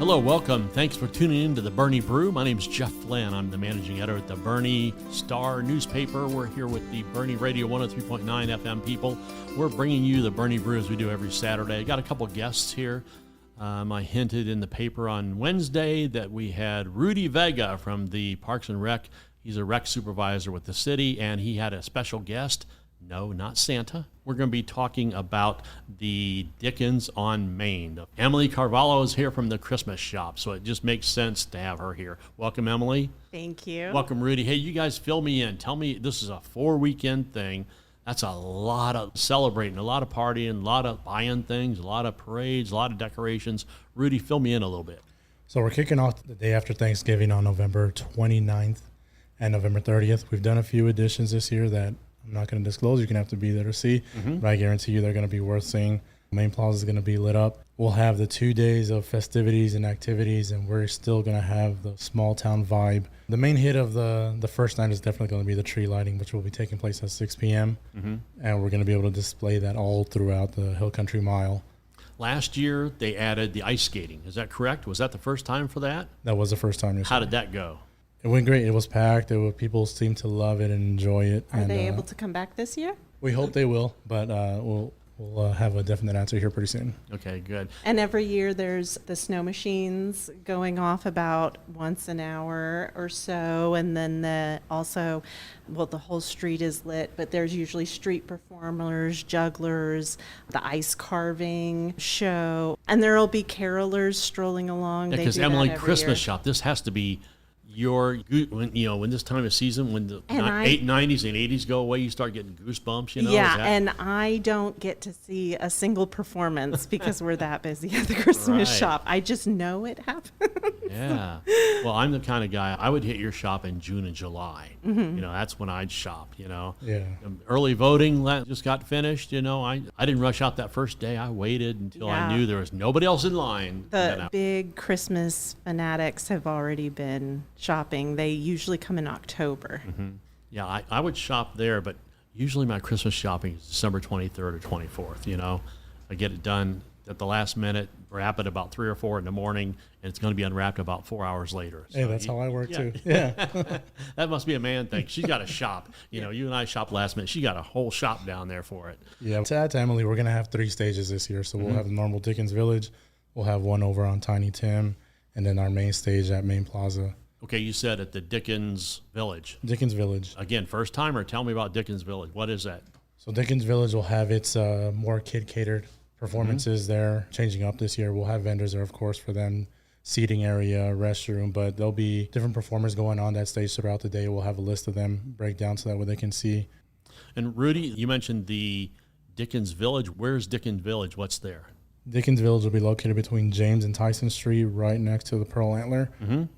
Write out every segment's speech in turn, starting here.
Hello, welcome. Thanks for tuning in to the Boerne Brew. My name is Jeff Flinn. I'm the managing editor at the Boerne Star newspaper. We're here with the Boerne Radio 103.9 FM people. We're bringing you the Boerne Brew as we do every Saturday. Got a couple guests here. I hinted in the paper on Wednesday that we had Rudy Vega from the Parks and Rec. He's a rec supervisor with the city, and he had a special guest. No, not Santa. We're going to be talking about the Dickens on Main. Emily Carvalho is here from the Christmas Shop, so it just makes sense to have her here. Welcome, Emily. Thank you. Welcome, Rudy. Hey, you guys fill me in. Tell me, this is a 4-weekend thing. That's a lot of celebrating, a lot of partying, a lot of buying things, a lot of parades, a lot of decorations. Rudy, fill me in a little bit. So we're kicking off the day after Thanksgiving on November 29th and November 30th. We've done a few additions this year that I'm not going to disclose. You're going to have to be there to see. But I guarantee you they're going to be worth seeing. Main Plaza is going to be lit up. We'll have the 2 days of festivities and activities, and we're still going to have the small town vibe. The main hit of the first night is definitely going to be the tree lighting, which will be taking place at 6 p.m. And we're going to be able to display that all throughout the Hill Country Mile. Last year, they added the ice skating. Is that correct? Was that the first time for that? That was the first time. How did that go? It went great. It was packed. People seemed to love it and enjoy it. Are they able to come back this year? We hope they will, but we'll have a definite answer here pretty soon. Okay, good. And every year there's the snow machines going off about once an hour or so, and then the whole street is lit, but there's usually street performers, jugglers, the ice carving show, and there will be carolers strolling along. Because Emily, Christmas Shop, this has to be when this time of season, when the 90s and 80s go away, you start getting goosebumps, Yeah, and I don't get to see a single performance because we're that busy at the Christmas shop. I just know it happens. Yeah. Well, I'm the kind of guy, I would hit your shop in June and July. That's when I'd shop, Yeah. Early voting just got finished, I didn't rush out that first day. I waited until I knew there was nobody else in line. The big Christmas fanatics have already been shopping. They usually come in October. Yeah, I would shop there, but usually my Christmas shopping is December 23rd or 24th, I get it done at the last minute, wrap it about 3 or 4 in the morning, and it's going to be unwrapped about 4 hours later. Hey, that's how I work too. Yeah. That must be a man thing. She's got a shop. You and I shop last minute. She got a whole shop down there for it. Yeah. To add to Emily, we're going to have 3 stages this year. So we'll have the normal Dickens Village. We'll have one over on Tiny Tim, and then our main stage at Main Plaza. Okay, you said at the Dickens Village. Dickens Village. Again, first timer, tell me about Dickens Village. What is that? So Dickens Village will have its more kid-catered performances there, changing up this year. We'll have vendors there, of course, for them, seating area, restroom, but there'll be different performers going on that stage throughout the day. We'll have a list of them, break down so that way they can see. And Rudy, you mentioned the Dickens Village. Where's Dickens Village? What's there? Dickens Village will be located between James and Tyson Street, right next to the Pearl Antler.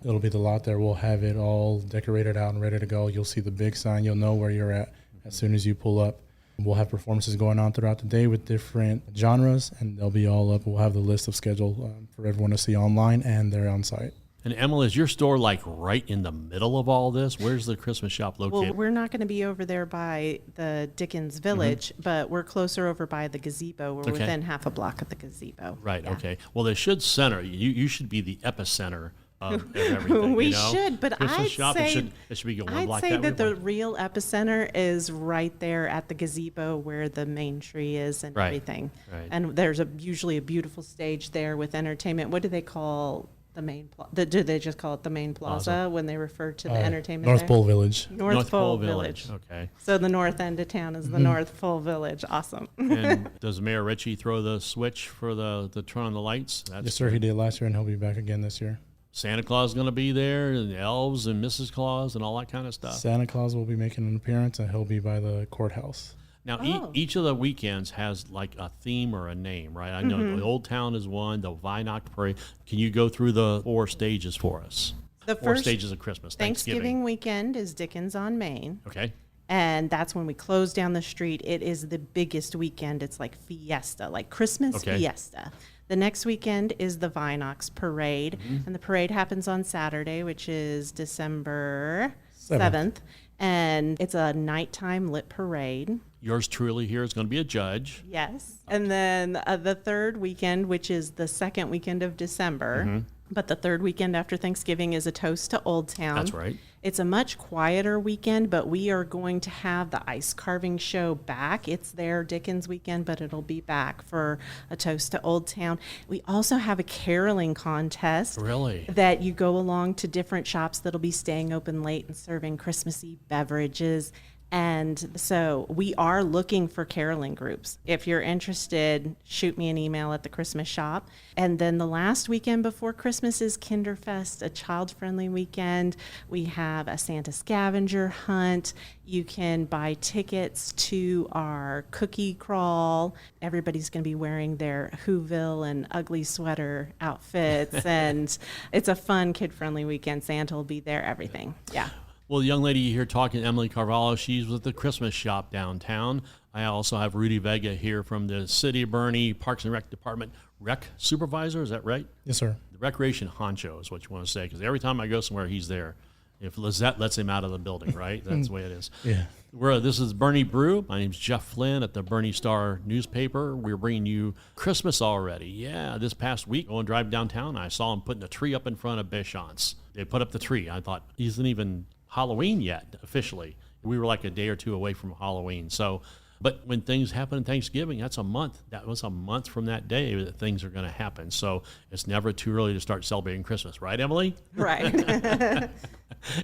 It'll be the lot there. We'll have it all decorated out and ready to go. You'll see the big sign. You'll know where you're at as soon as you pull up. We'll have performances going on throughout the day with different genres, and they'll be all up. We'll have the list of schedule for everyone to see online and they're on site. And Emily, is your store like right in the middle of all this? Where's the Christmas shop located? Well, we're not going to be over there by the Dickens Village, but we're closer over by the gazebo. We're within half a block of the gazebo. Right, okay. Well, they should center. You should be the epicenter of everything. We should, but Christmas shop, it should be going like that. I'd say that the real epicenter is right there at the gazebo where the main tree is and everything. Right. And there's usually a beautiful stage there with entertainment. What do they call the main plaza? Do they just call it the main plaza when they refer to the entertainment North there? Pole Village. North Pole Village. Okay. So the north end of town is the North Pole Village. Awesome. And does Mayor Ritchie throw the switch for the turn on the lights? Yes, sir. He did last year, and he'll be back again this year. Santa Claus is going to be there, and the elves and Mrs. Claus and all that kind of stuff. Santa Claus will be making an appearance, and he'll be by the courthouse. Now, each of the weekends has like a theme or a name, right? I know the Old Town is one, the Weihnacht Parade. Can you go through the 4 stages for us? The 4 first stages of Christmas. Thanksgiving weekend is Dickens on Main. Okay. And that's when we close down the street. It is the biggest weekend. It's like fiesta, like Christmas fiesta. The next weekend is the Weihnachts Parade, and the parade happens on Saturday, which is December 7th. And it's a nighttime lit parade. Yours truly here is going to be a judge. Yes. And then the third weekend, which is the second weekend of December, But the third weekend after Thanksgiving is a toast to Old Town. That's right. It's a much quieter weekend, but we are going to have the ice carving show back. It's their Dickens weekend, but it'll be back for a toast to Old Town. We also have a caroling contest. Really? That you go along to different shops that'll be staying open late and serving Christmas Eve beverages. And so we are looking for caroling groups. If you're interested, shoot me an email at the Christmas Shop. And then the last weekend before Christmas is Kinderfest, a child-friendly weekend. We have a Santa scavenger hunt. You can buy tickets to our cookie crawl. Everybody's going to be wearing their Whoville and ugly sweater outfits. And it's a fun, kid-friendly weekend. Santa will be there, everything. Yeah. Well, the young lady you hear talking, Emily Carvalho, she's with the Christmas Shop downtown. I also have Rudy Vega here from the City of Boerne Parks and Rec Department rec supervisor. Is that right? Yes, sir. The recreation honcho is what you want to say, because every time I go somewhere, he's there. If Lizette lets him out of the building, right? That's the way it is. Yeah. This is Boerne Brew. My name's Jeff Flinn at the Boerne Star newspaper. We're bringing you Christmas already. Yeah, this past week, going drive downtown, I saw them putting a tree up in front of Béchamps. They put up the tree. I thought, isn't even Halloween yet officially. We were like a day or two away from Halloween. So, but when things happen in Thanksgiving, that's a month. That was a month from that day that things are going to happen. So it's never too early to start celebrating Christmas, right, Emily? Right.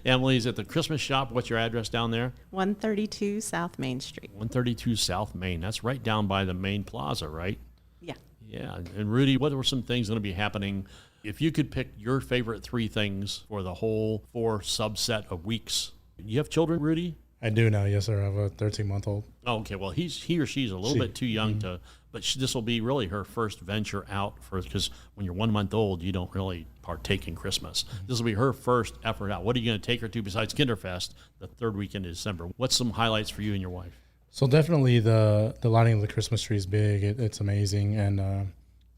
Emily's at the Christmas Shop. What's your address down there? 132 South Main Street. 132 South Main. That's right down by the main plaza, right? Yeah. Yeah. And Rudy, what were some things going to be happening? If you could pick your favorite 3 things for the whole 4 subset of weeks. You have children, Rudy? I do now. Yes, sir. I have a 13-month-old. Oh, okay. Well, he or she's a little bit too young to, but this will be really her first venture out because when you're 1 month old, you don't really partake in Christmas. This will be her first effort out. What are you going to take her to besides Kinderfest, the third weekend in December? What's some highlights for you and your wife? So definitely the lighting of the Christmas tree is big. It's amazing. And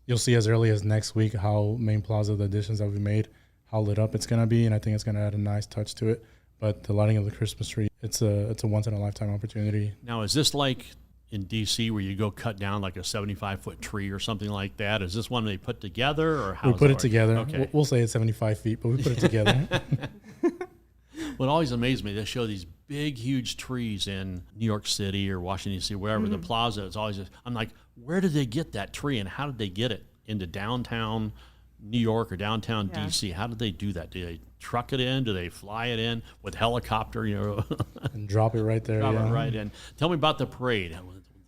you'll see as early as next week how Main Plaza, the additions that we made, how lit up it's going to be. And I think it's going to add a nice touch to it. But the lighting of the Christmas tree, it's a once-in-a-lifetime opportunity. Now, is this like in D.C. where you go cut down like a 75-foot tree or something like that? Is this one they put together, or how? We put it together. Okay. We'll say it's 75 feet, but we put it together. What always amazed me, they show these big, huge trees in New York City or Washington, D.C., wherever the plaza is. Always, I'm like, where did they get that tree, and how did they get it into downtown New York or downtown D.C.? How did they do that? Do they truck it in? Do they fly it in with helicopter? And drop it right there. Drop it right in. Tell me about the parade.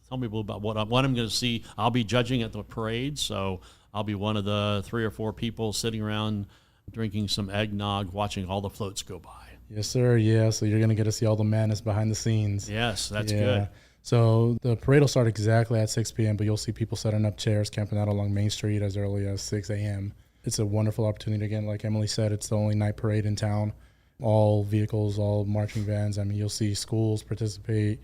Tell me about what I'm going to see. I'll be judging at the parade, so I'll be one of the 3 or 4 people sitting around drinking some eggnog, watching all the floats go by. Yes, sir. Yeah, so you're going to get to see all the madness behind the scenes. Yes, that's good. So the parade will start exactly at 6 p.m., but you'll see people setting up chairs, camping out along Main Street as early as 6 a.m. It's a wonderful opportunity. Again, like Emily said, it's the only night parade in town. All vehicles, all marching bands. I mean, you'll see schools participate,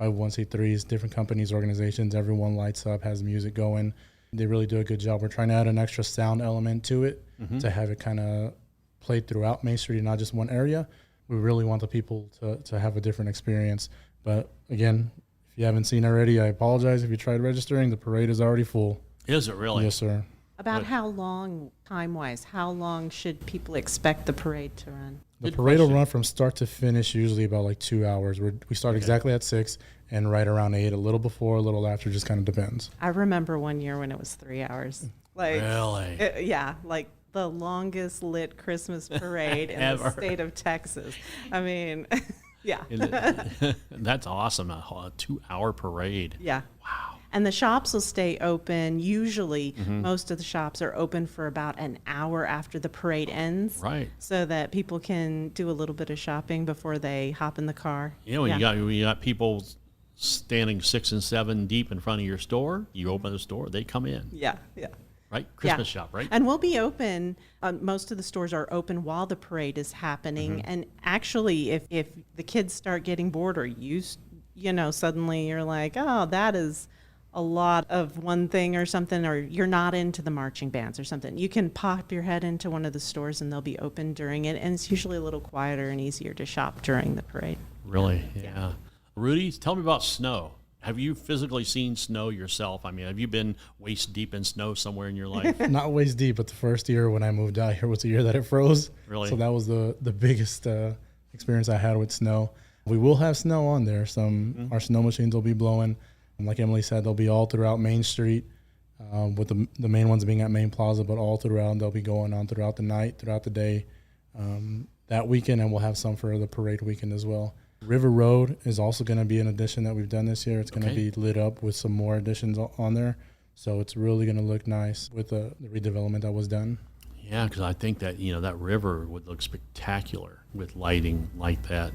501c3s, different companies, organizations. Everyone lights up, has music going. They really do a good job. We're trying to add an extra sound element to it to have it kind of played throughout Main Street, not just one area. We really want the people to have a different experience. But again, if you haven't seen already, I apologize. If you tried registering, the parade is already full. Is it really? Yes, sir. About how long, time-wise, how long should people expect the parade to run? The parade will run from start to finish, usually about like 2 hours. We start exactly at 6 and right around 8, a little before, a little after, just kind of depends. I remember one year when it was 3 hours. Like, really? Yeah, like the longest lit Christmas parade in the state of Texas. I mean, yeah. That's awesome, a 2-hour parade. Yeah. Wow. And the shops will stay open. Usually, most of the shops are open for about an hour after the parade ends. Right. So that people can do a little bit of shopping before they hop in the car. You know, when you got people standing 6 and 7 deep in front of your store, you open the store, they come in. Yeah, yeah. Right? Christmas shop, right? And we'll be open. Most of the stores are open while the parade is happening. And actually, if the kids start getting bored or you know, suddenly you're like, oh, that is a lot of one thing or something, or you're not into the marching bands or something, you can pop your head into one of the stores and they'll be open during it. And it's usually a little quieter and easier to shop during the parade. Really? Yeah. Rudy, tell me about snow. Have you physically seen snow yourself? I mean, have you been waist deep in snow somewhere in your life? Not waist deep, but the first year when I moved out here was the year that it froze. Really? So that was the biggest experience I had with snow. We will have snow on there. Our snow machines will be blowing. Like Emily said, they'll be all throughout Main Street, with the main ones being at Main Plaza, but all throughout. They'll be going on throughout the night, throughout the day, that weekend, and we'll have some for the parade weekend as well. River Road is also going to be an addition that we've done this year. It's going to be lit up with some more additions on there. So it's really going to look nice with the redevelopment that was done. Yeah, because I think that, that river would look spectacular with lighting like that.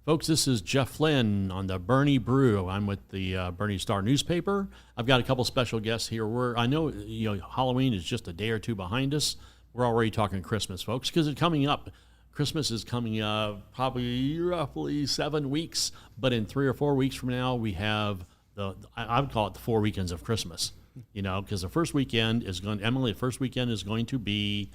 Folks, this is Jeff Flinn on the Brew. I'm with the Boerne Star newspaper. I've got a couple special guests here. I know, Halloween is just a day or two behind us. We're already talking Christmas, folks, because it's coming up. Christmas is coming up probably roughly 7 weeks, but in 3 or 4 weeks from now, we have I would call it the 4 weekends of Christmas, because the first weekend is going to be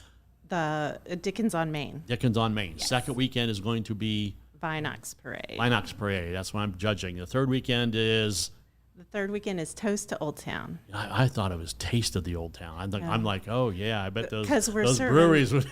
the Dickens on Main. Dickens on Main. Yes. Second weekend is going to be Vinox Parade. Vinox Parade. That's what I'm judging. The third weekend is The third weekend is Toast to Old Town. I thought it was Taste of the Old Town. I'm like, oh yeah, I bet those serving, breweries would.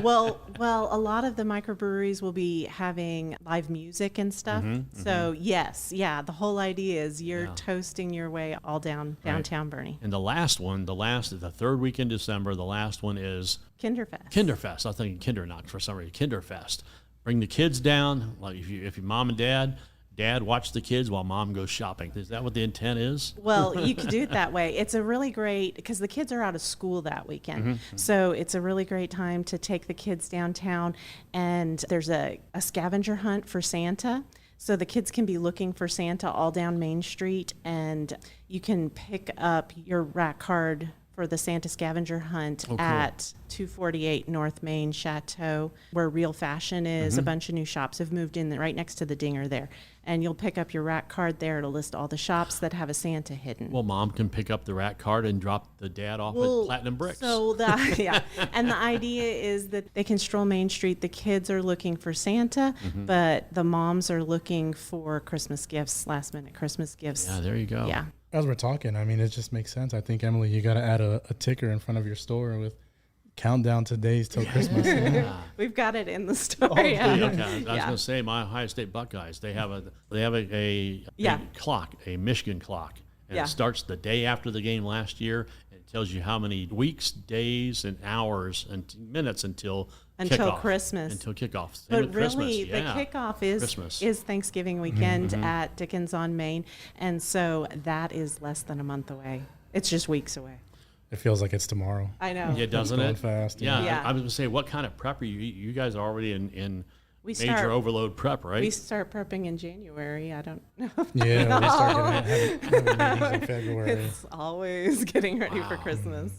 well, a lot of the microbreweries will be having live music and stuff. So yes, the whole idea is you're toasting your way all downtown Boerne. And the third week in December, the last one is Kinderfest. Kinderfest. I was thinking Kindernacht for some reason. Kinderfest. Bring the kids down. Like if your mom and Dad watch the kids while Mom goes shopping. Is that what the intent is? Well, you could do it that way. It's a really great, because the kids are out of school that weekend. So it's a really great time to take the kids downtown, and there's a scavenger hunt for Santa. So the kids can be looking for Santa all down Main Street, and you can pick up your rack card for the Santa scavenger hunt at 248 North Main Chateau, where Real Fashion is. A bunch of new shops have moved in right next to the Dinger there. And you'll pick up your rack card there to list all the shops that have a Santa hidden. Well, Mom can pick up the rack card and drop the dad off at Platinum Bricks. So and the idea is that they can stroll Main Street. The kids are looking for Santa, but the moms are looking for Christmas gifts, last minute Christmas gifts. Yeah, there you go. Yeah. As we're talking, I mean, it just makes sense. I think, Emily, you got to add a ticker in front of your store with countdown to days till Christmas. Yeah. We've got it in the store. Okay. I was going to say, my Ohio State Buckeyes, they have a clock, a Michigan clock, and it starts the day after the game last year. And it tells you how many weeks, days, and hours and minutes until kickoff. Christmas. Until kickoff. Same But with really, Christmas. the kickoff is Thanksgiving weekend at Dickens on Main, and so that is less than a month away. It's just weeks away. It feels like it's tomorrow. I know. Yeah, doesn't it's it? going fast. Yeah. I was going to say, what kind of prep are you guys are already in major overload prep, right? We start prepping in January. I don't know. Yeah, we start having meetings in February. It's always getting ready for Christmas.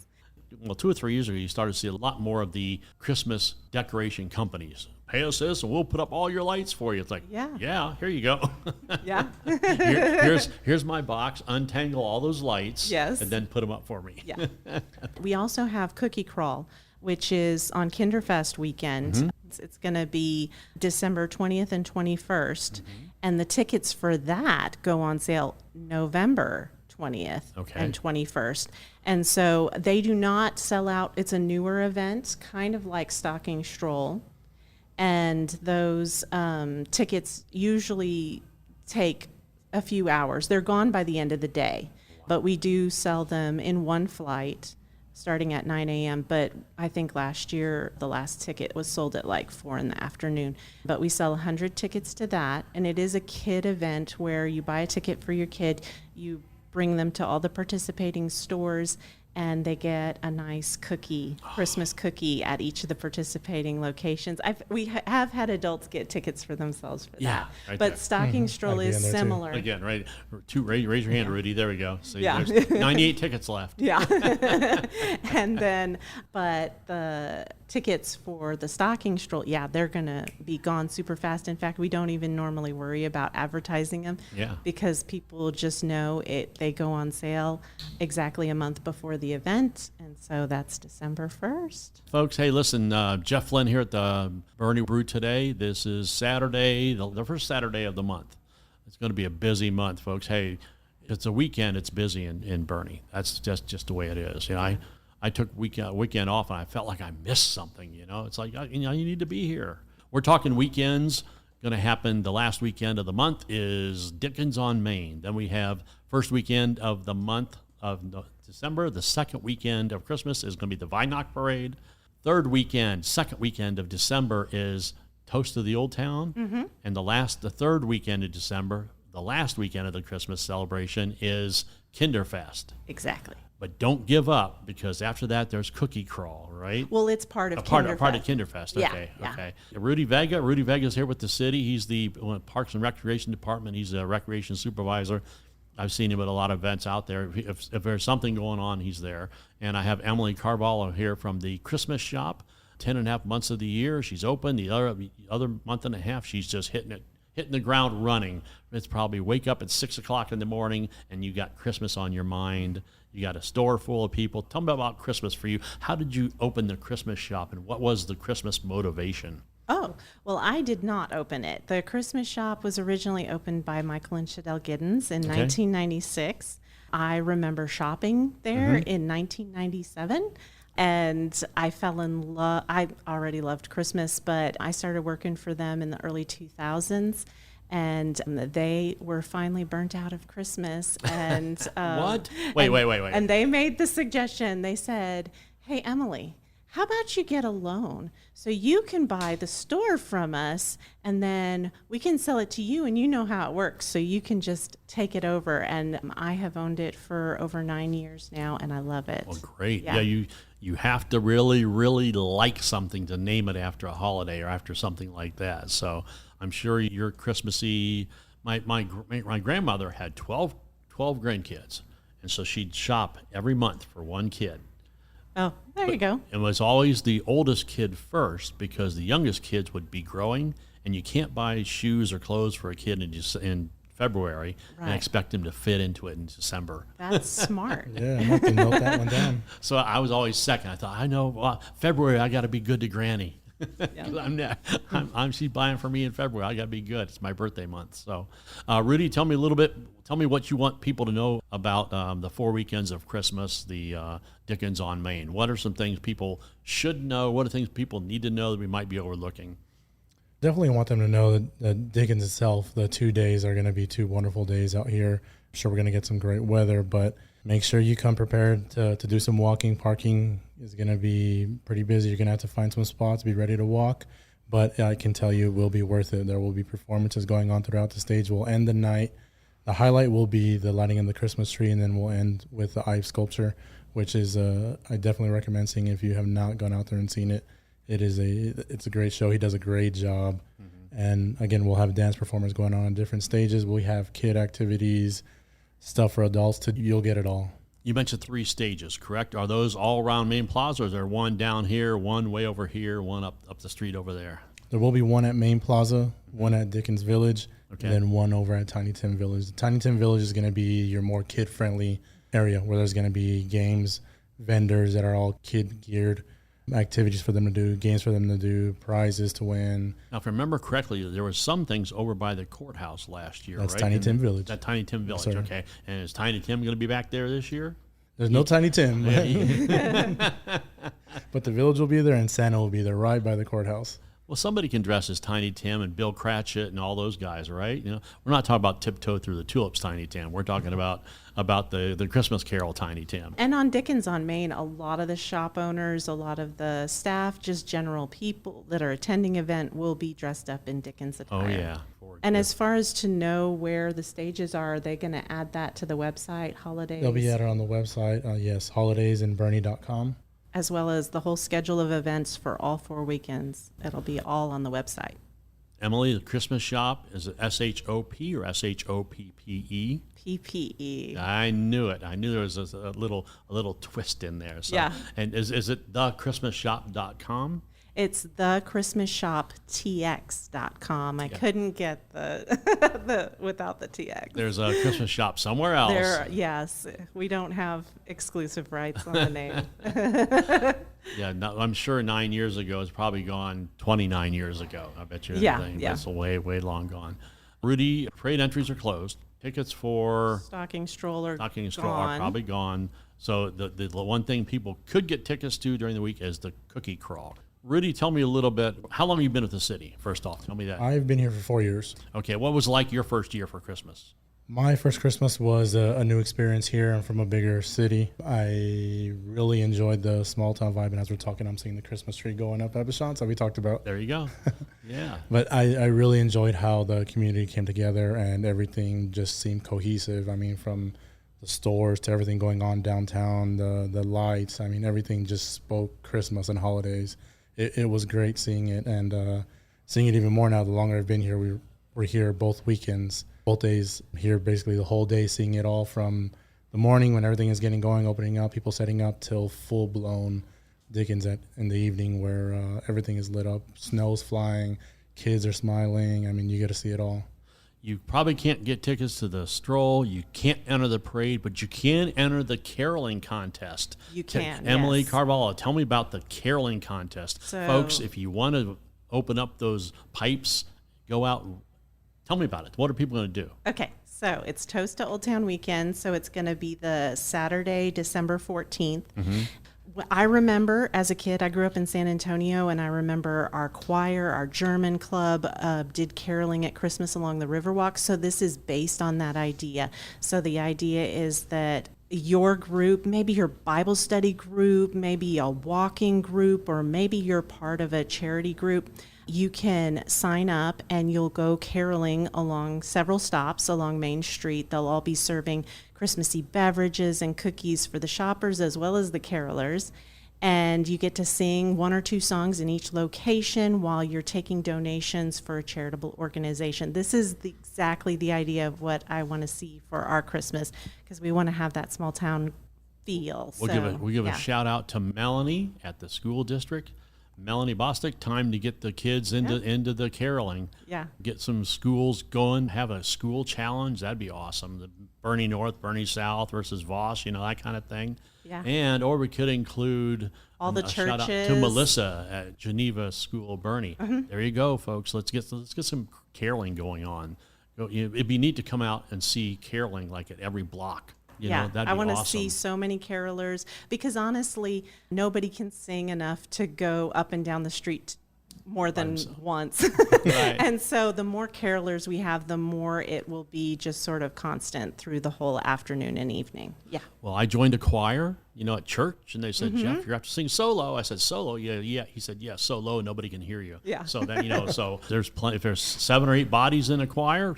Well, 2 or 3 years ago, you started to see a lot more of the Christmas decoration companies. Pay us this, and we'll put up all your lights for you. It's like, here you go. Yeah. here's my box. Untangle all those lights. Yes. And then put them up for me. Yeah. We also have Cookie Crawl, which is on Kinderfest weekend. It's going to be December 20th and 21st, and the tickets for that go on sale November 20th and 21st. And so they do not sell out. It's a newer event, kind of like Stocking Stroll. And those tickets usually take a few hours. They're gone by the end of the day. But we do sell them in one flight starting at 9 a.m. But I think last year the last ticket was sold at like 4 in the afternoon. But we sell 100 tickets to that. And it is a kid event where you buy a ticket for your kid, you bring them to all the participating stores, and they get a nice cookie, Christmas cookie at each of the participating locations. We have had adults get tickets for themselves for that. Right but there. Stocking Stroll is similar. Again, right? Raise your hand, Rudy. There we go. So there's 98 tickets left. Yeah. And then, but the tickets for the Stocking Stroll, they're going to be gone super fast. In fact, we don't even normally worry about advertising them because people just know they go on sale exactly a month before the event, and so that's December 1st. Folks, hey, listen, Jeff Flinn here at the Brew today. This is Saturday, the first Saturday of the month. It's going to be a busy month, folks. Hey, It's a weekend. It's busy in Boerne. That's just the way it is. I took weekend off, and I felt like I missed something. It's like you need to be here. We're talking weekends. Going to happen the last weekend of the month is Dickens on Main. Then we have first weekend of the month of December. The second weekend of Christmas is going to be the Weihnacht Parade. Second weekend of December is Toast of the Old Town. Mm-hmm. And the third weekend of December, the last weekend of the Christmas celebration is Kinderfest. Exactly. But don't give up, because after that there's Cookie Crawl, right? Well, it's part of Kinderfest. Part of Kinderfest. Yeah, Okay. yeah. Okay. Rudy Vega's here with the city. He's the Parks and Recreation Department. He's a recreation supervisor. I've seen him at a lot of events out there. If there's something going on, he's there. And I have Emily Carvalho here from the Christmas Shop. 10.5 months of the year she's open. The other month and a half she's just hitting the ground running. It's probably wake up at 6 o'clock in the morning and you got Christmas on your mind. You got a store full of people. Tell me about Christmas for you. How did you open the Christmas Shop, and what was the Christmas motivation? Oh, well, I did not open it. The Christmas Shop was originally opened by Michael and Shadell Giddens in 1996. I remember shopping there in 1997. And I fell in love. I already loved Christmas, but I started working for them in the early 2000s. And they were finally burnt out of Christmas. And What? Wait. And they made the suggestion. They said, "Hey, Emily, how about you get a loan so you can buy the store from us, and then we can sell it to you, and you know how it works, so you can just take it over." And I have owned it for over 9 years now, and I love it. Well, great. Yeah, you have to really, really like something to name it after a holiday or after something like that. So I'm sure you're Christmassy. My grandmother had 12 grandkids, and so she'd shop every month for one kid. Oh, there you go. It was always the oldest kid first, because the youngest kids would be growing, and you can't buy shoes or clothes for a kid in February and expect him to fit into it in December. That's smart. Yeah, I have to note that one down. So I was always second. I thought, I know, February I got to be good to Granny. She's buying for me in February. I got to be good. It's my birthday month. So, Rudy, tell me what you want people to know about the 4 weekends of Christmas, the Dickens on Main. What are some things people should know? What are things people need to know that we might be overlooking? Definitely want them to know that Dickens itself, the 2 days are going to be 2 wonderful days out here. I'm sure we're going to get some great weather, but make sure you come prepared to do some walking. Parking is going to be pretty busy. You're going to have to find some spots, be ready to walk, but I can tell you it will be worth it. There will be performances going on throughout the stage. We'll end the night. The highlight will be the lighting of the Christmas tree, and then we'll end with the ice sculpture, which is I definitely recommend seeing if you have not gone out there and seen it. It's a great show. He does a great job. Mm-hmm. And again, we'll have dance performers going on different stages. We have kid activities, stuff for adults. You'll get it all. You mentioned 3 stages, correct? Are those all around Main Plaza, or is there one down here, one way over here, one up the street over there? There will be one at Main Plaza, one at Dickens Village, and then one over at Tiny Tim Village. The Tiny Tim Village is going to be your more kid-friendly area, where there's going to be games, vendors that are all kid-geared, activities for them to do, games for them to do, prizes to win. Now, if I remember correctly, there were some things over by the courthouse last year, That's right? Tiny Tim Village. That Tiny Tim Village, Yes, okay. And is Tiny Tim going to be back there this year? There's no Tiny Tim. But the village will be there, and Santa will be there right by the courthouse. Well, somebody can dress as Tiny Tim and Bill Cratchit and all those guys, right? We're not talking about Tiptoe Through the Tulips Tiny Tim. We're talking about the Christmas Carol Tiny Tim. And on Dickens on Main, a lot of the shop owners, a lot of the staff, just general people that are attending event will be dressed up in Dickens attire. Oh, yeah. And as far as to know where the stages are they going to add that to the website, holidays? They'll be added on the website, yes, holidaysinbernie.com. As well as the whole schedule of events for all 4 weekends. It'll be all on the website. Emily, the Christmas Shop, is it SHOP or SHOPPE? PPE. I knew it. I knew there was a little twist in there. So, yeah. And is it thechristmasshop.com? It's thechristmasshoptx.com. I couldn't get the without the TX. There's a Christmas shop somewhere else. Yes, we don't have exclusive rights on the name. Yeah, no, I'm sure 9 years ago. It's probably gone 29 years ago. I bet you. Yeah, anything. yeah. That's way long gone. Rudy, parade entries are closed. Tickets for Stocking stroll are Stocking Stroll are gone. probably gone. So the one thing people could get tickets to during the week is the cookie crawl. Rudy, tell me a little bit. How long have you been at the city? First off, tell me that. I've been here for 4 years. Okay, what was like your first year for Christmas? My first Christmas was a new experience here. I'm from a bigger city. I really enjoyed the small town vibe, and as we're talking, I'm seeing the Christmas tree going up at Bashan's that we talked about. There you go. Yeah. But I really enjoyed how the community came together and everything just seemed cohesive. I mean, from the stores to everything going on downtown, the lights. I mean, everything just spoke Christmas and holidays. It was great seeing it, and seeing it even more now. The longer I've been here, we're here both weekends, both days here, basically the whole day, seeing it all from the morning when everything is getting going, opening up, people setting up, till full blown Dickens in the evening where everything is lit up, snow's flying, kids are smiling. I mean, you get to see it all. You probably can't get tickets to the stroll. You can't enter the parade, but you can enter the caroling contest. You can, Emily yes. Carvalho, tell me about the caroling contest. So- Folks, if you want to open up those pipes, go out. Tell me about it. What are people going to do? Okay, so it's Toast to Old Town Weekend, so it's going to be the Saturday, December 14th. I remember as a kid, I grew up in San Antonio, and I remember our choir, our German club, did caroling at Christmas along the Riverwalk. So this is based on that idea. So the idea is that your group, maybe your Bible study group, maybe a walking group, or maybe you're part of a charity group, you can sign up and you'll go caroling along several stops along Main Street. They'll all be serving Christmassy beverages and cookies for the shoppers as well as the carolers. And you get to sing one or two songs in each location while you're taking donations for a charitable organization. This is exactly the idea of what I want to see for our Christmas, because we want to have that small town feel. We'll give a shout out to Melanie at the school district. Melanie Bostic, time to get the kids into the caroling. Yeah. Get some schools going, have a school challenge. That'd be awesome. The Bernie North, Bernie South versus Voss, that kind of thing. Yeah. Or we could include all the a shout out to churches. Melissa at Geneva School, Bernie. There you go, folks. Let's get some caroling going on. It'd be neat to come out and see caroling like at every block. That'd be I want to awesome. see so many carolers, because honestly, nobody can sing enough to go up and down the street more than once. Right. And so the more carolers we have, the more it will be just sort of constant through the whole afternoon and evening. Yeah. Well, I joined a choir, at church, and they said, Jeff, you have to sing solo. I said, solo? Yeah. He said, yeah, solo, nobody can hear you. Yeah. So then, so there's plenty. If there's 7 or 8 bodies in a choir,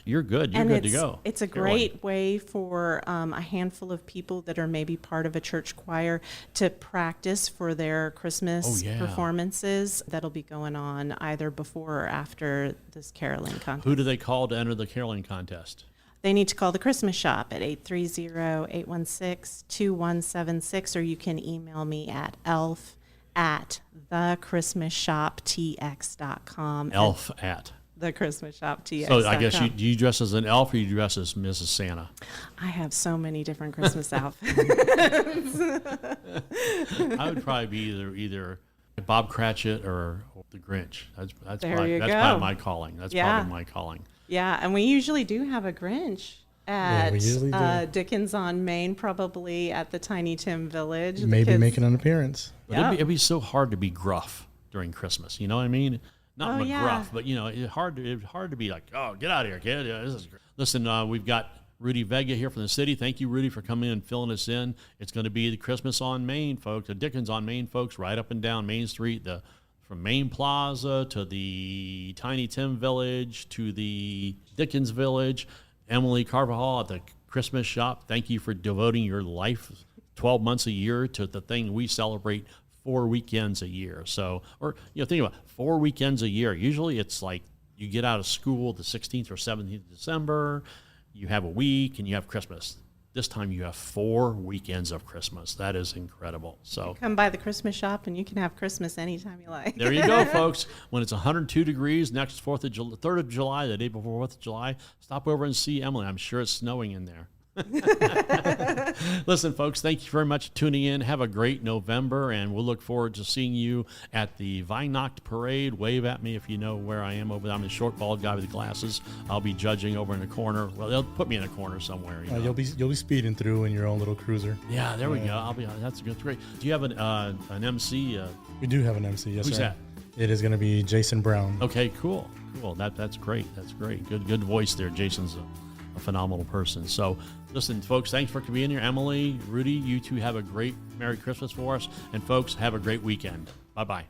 you're good. You're good to go. It's a great way for a handful of people that are maybe part of a church choir to practice for their Christmas performances that'll be going on either before or after this caroling contest. Who do they call to enter the caroling contest? They need to call the Christmas Shop at 830-816-2176, or you can email me at elf@thechristmasshoptx.com. Elf at. thechristmasshoptx.com. So I guess do you dress as an elf or you dress as Mrs. Santa? I have so many different Christmas outfits. I would probably be either Bob Cratchit or the Grinch. That's probably my calling. That's probably my calling. Yeah, and we usually do have a Grinch at we usually do. Dickens on Main, probably at the Tiny Tim Village. Maybe making an appearance. But it'd be so hard to be gruff during Christmas. You know what I mean? Not gruff, but it's hard to be like, oh, get out of here, kid. Yeah, this is great. Listen, we've got Rudy Vega here from the city. Thank you, Rudy, for coming in and filling us in. It's going to be the Christmas on Main, folks, the Dickens on Main, folks, right up and down Main Street, from Main Plaza to the Tiny Tim Village to the Dickens Village. Emily Carvalho at the Christmas Shop, thank you for devoting your life 12 months a year to the thing we celebrate 4 weekends a year. So, think about 4 weekends a year. Usually it's like you get out of school the 16th or 17th of December, you have a week, and you have Christmas. This time you have 4 weekends of Christmas. That is incredible. So come by the Christmas Shop and you can have Christmas anytime you like. There you go, folks. When it's 102 degrees next 3rd of July, the day before 4th of July, stop over and see Emily. I'm sure it's snowing in there. Listen, folks, thank you very much for tuning in. Have a great November, and we'll look forward to seeing you at the Weihnacht Parade. Wave at me if you know where I am over there. I'm the short, bald guy with the glasses. I'll be judging over in the corner. Well, they'll put me in a corner somewhere. You'll be speeding through in your own little cruiser. Yeah, there we go. That's great. Do you have an MC? We do have an MC. Yes, Who's sir. that? It is going to be Jason Brown. Okay, cool. That's great. That's great. Good voice there. Jason's a phenomenal person. So, listen, folks, thanks for being here. Emily, Rudy, you two have a great Merry Christmas for us. And, folks, have a great weekend. Bye-bye.